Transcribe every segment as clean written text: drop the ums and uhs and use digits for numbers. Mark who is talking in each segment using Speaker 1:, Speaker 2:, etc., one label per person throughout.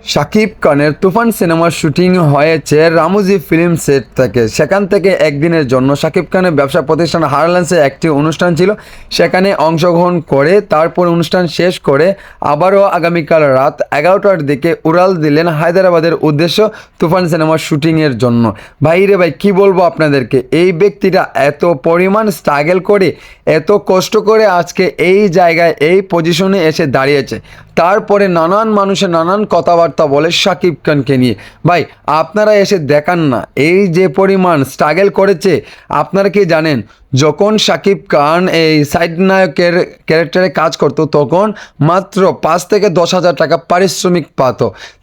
Speaker 1: শাকিব খানের তুফান সিনেমার শুটিং হয়েছে রামোজি ফিল্ম সেট থেকে। সেখান থেকে একদিনের জন্য শাকিব খানের ব্যবসা প্রতিষ্ঠান হারল্যান্ডসে একটি অনুষ্ঠান ছিল, সেখানে অংশগ্রহণ করে তারপর অনুষ্ঠান শেষ করে আবারও আগামীকাল রাত 11টার দিকে উড়াল দিলেন হায়দ্রাবাদের উদ্দেশ্য তুফান সিনেমার শুটিংয়ের জন্য। ভাই রে ভাই, কী বলবো আপনাদেরকে, এই ব্যক্তিটা এত পরিমাণ স্ট্রাগল করে এত কষ্ট করে আজকে এই জায়গায় এই পজিশনে এসে দাঁড়িয়েছে। তারপরে নানান মানুষের নানান কথাবার্তা বলে শাকিব খানকে নিয়ে। ভাই আপনারা এসে দেখান না এই যে পরিমাণ স্ট্রাগল করেছে। আপনারা কি জানেন, যখন শাকিব খান এই সাইড নায়কের ক্যারেক্টারে কাজ করতো তখন মাত্র 5 থেকে 10,000 টাকা পারিশ্রমিক পেত।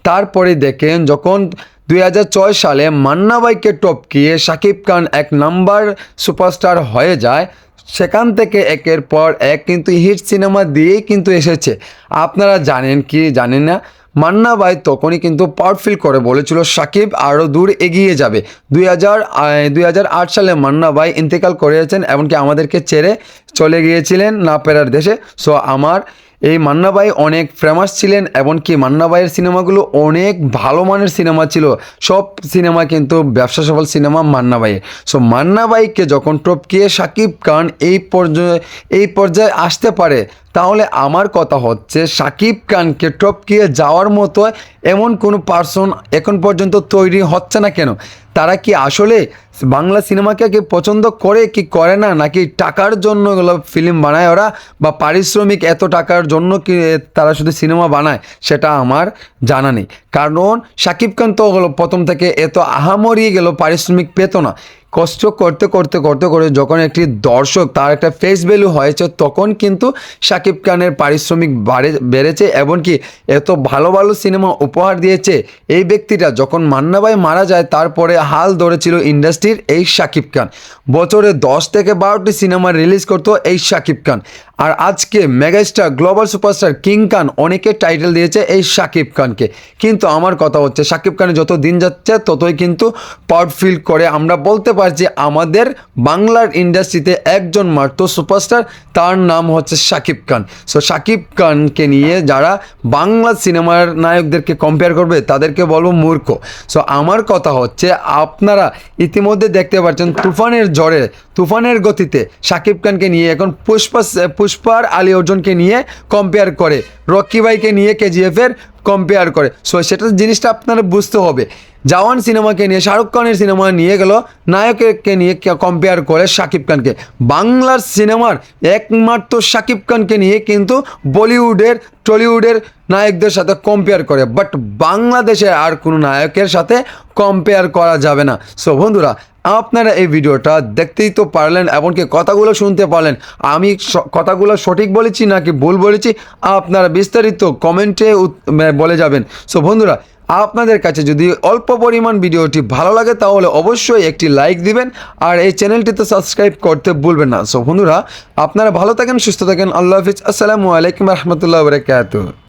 Speaker 1: তারপরে দেখেন যখন 2006 সালে মান্না ভাইকে টপকিয়ে শাকিব খান এক নাম্বার সুপারস্টার হয়ে যায়, সেখান থেকে একের পর এক কিন্তু হিট সিনেমা দিয়েই কিন্তু এসেছে। আপনারা জানেন কি জানেন না, মান্না ভাই তখনই কিন্তু প্রাউড ফিল করে বলেছিল শাকিব আরও দূর এগিয়ে যাবে। 2008 সালে মান্না ভাই ইন্তেকাল করেছেন, এমনকি আমাদেরকে ছেড়ে চলে গিয়েছিলেন না ফেরার দেশে। সো আমার এই মান্না ভাই অনেক ফেমাস ছিলেন, এমনকি মান্না ভাইয়ের সিনেমাগুলো অনেক ভালো মানের সিনেমা ছিল। সব সিনেমা কিন্তু ব্যবসা সফল সিনেমা মান্না ভাইয়ের। সো মান্না ভাইকে যখন টপকিয়ে শাকিব খান এই পর্যায়ে আসতে পারে, তাহলে আমার কথা হচ্ছে শাকিব খানকে টপকিয়ে যাওয়ার মতো এমন কোনো পার্সন এখন পর্যন্ত তৈরি হচ্ছে না কেন? তারা কি আসলে বাংলা সিনেমাকে কি পছন্দ করে কি করে না, নাকি টাকার জন্য এগুলো ফিল্ম বানায় ওরা, বা পারিশ্রমিক এত টাকার জন্য কি তারা শুধু সিনেমা বানায়, সেটা আমার জানা নেই। কারণ শাকিব খান তো হলো প্রথম থেকে এত আহামরি গেল পারিশ্রমিক পেত না। কষ্ট করতে করতে করতে করে যখন একটি দর্শক তার একটা ফেস ভ্যালু হয়েছে, তখন কিন্তু শাকিব খানের পারিশ্রমিক বেড়েছে, এমনকি এত ভালো ভালো সিনেমা উপহার দিয়েছে। এই ব্যক্তিটা যখন মান্না ভাই মারা যায় তারপরে হাল ধরেছিল ইন্ডাস্ট্রির এই শাকিব খান। বছরে 10 থেকে 12টি সিনেমা রিলিজ করতো এই শাকিব খান। আর আজকে মেগাস্টার গ্লোবাল সুপারস্টার কিং খান অনেকে টাইটেল দিয়েছে এই শাকিব খানকে। কিন্তু আমার কথা হচ্ছে শাকিব খানের যত দিন যাচ্ছে ততই কিন্তু প্রাউড ফিল করে আমরা বলতে পারছি আমাদের বাংলার ইন্ডাস্ট্রিতে একজন মাত্র সুপারস্টার, তার নাম হচ্ছে শাকিব খান। সো শাকিব খানকে নিয়ে যারা বাংলা সিনেমার নায়কদেরকে কম্পেয়ার করবে তাদেরকে বলবো মূর্খ। সো আমার কথা হচ্ছে আপনারা ইতিমধ্যে দেখতে পাচ্ছেন তুফানের ঝড়ে তুফানের গতিতে শাকিব খানকে নিয়ে এখন পুষ্পার আলী অর্জুনকে নিয়ে কম্পেয়ার করে, রকি ভাইকে নিয়ে কেজিএফের কম্পেয়ার করে। সো সেটা জিনিসটা আপনারা বুঝতে হবে। জওয়ান সিনেমাকে নিয়ে শাহরুখ খানের সিনেমা নিয়ে গেল, নায়ককে নিয়ে কম্পেয়ার করে শাকিব খানকে। বাংলার সিনেমার একমাত্র শাকিব খানকে নিয়ে কিন্তু বলিউডের টলিউডের নায়কদের সাথে কম্পেয়ার করে, বাট বাংলাদেশের আর কোনো নায়কের সাথে কম্পেয়ার করা যাবে না। সো বন্ধুরা, আপনারা এই ভিডিওটা দেখতেই তো পারলেন, এমনকি কথাগুলো শুনতে পারলেন। আমি কথাগুলো সঠিক বলেছি নাকি ভুল বলেছি আপনারা বিস্তারিত কমেন্টে বলে যাবেন। সো বন্ধুরা, আপনাদের কাছে যদি অল্প পরিমাণ ভিডিওটি ভালো লাগে তাহলে অবশ্যই একটি লাইক দিবেন, আর এই চ্যানেলটিতে সাবস্ক্রাইব করতে ভুলবেন না। সো বন্ধুরা, আপনারা ভালো থাকেন, সুস্থ থাকেন। আল্লাহ হাফিজ। আসসালামু আলাইকুম রহমতুল্লাহ বারাকাতুহু।